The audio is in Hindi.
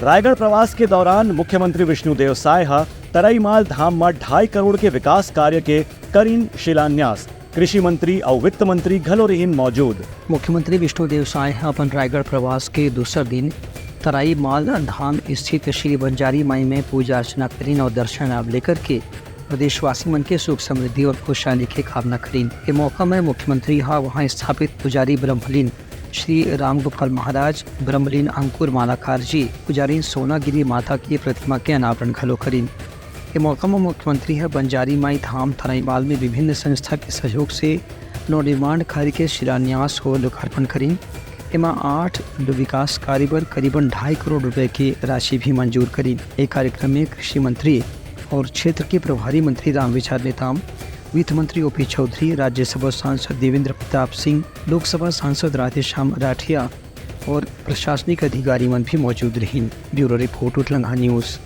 रायगढ़ प्रवास के दौरान मुख्यमंत्री विष्णुदेव साय तराईमाल धाम में 2.5 करोड़ के विकास कार्य के करीन शिलान्यास। कृषि मंत्री और वित्त मंत्री घलो रहीन मौजूद। मुख्यमंत्री विष्णुदेव साय अपन रायगढ़ प्रवास के दूसर दिन तराईमाल धाम स्थित श्री बंजारी माई में पूजा अर्चना करीन और दर्शन लेकर के प्रदेशवासी मन के सुख समृद्धि और खुशहाली के कामना करीन। के मौका में मुख्यमंत्री वहाँ स्थापित पुजारी ब्रह्मलीन श्री राम गोपाल महाराज, ब्रह्मलीन अंकुर मालाकार जी, पुजारी सोनागिरी माता की प्रतिमा के अनावरण घलो करीन। के मौका में मुख्यमंत्री बंजारी माई धाम तराईमाल में विभिन्न संस्था के सहयोग से नवनिर्माण कार्य के शिलान्यास को लोकार्पण करीन। एमा 8 विकास कार्य पर करीबन 2.5 करोड़ रुपए की राशि भी मंजूर करीन। एक कार्यक्रम में कृषि मंत्री और क्षेत्र के प्रभारी मंत्री रामविचार नेताम, वित्त मंत्री ओपी चौधरी, राज्यसभा सांसद देवेंद्र प्रताप सिंह, लोकसभा सांसद राधेश्याम राठिया और प्रशासनिक अधिकारी मन भी मौजूद रहीं। ब्यूरो रिपोर्ट, उटलंगा न्यूज़।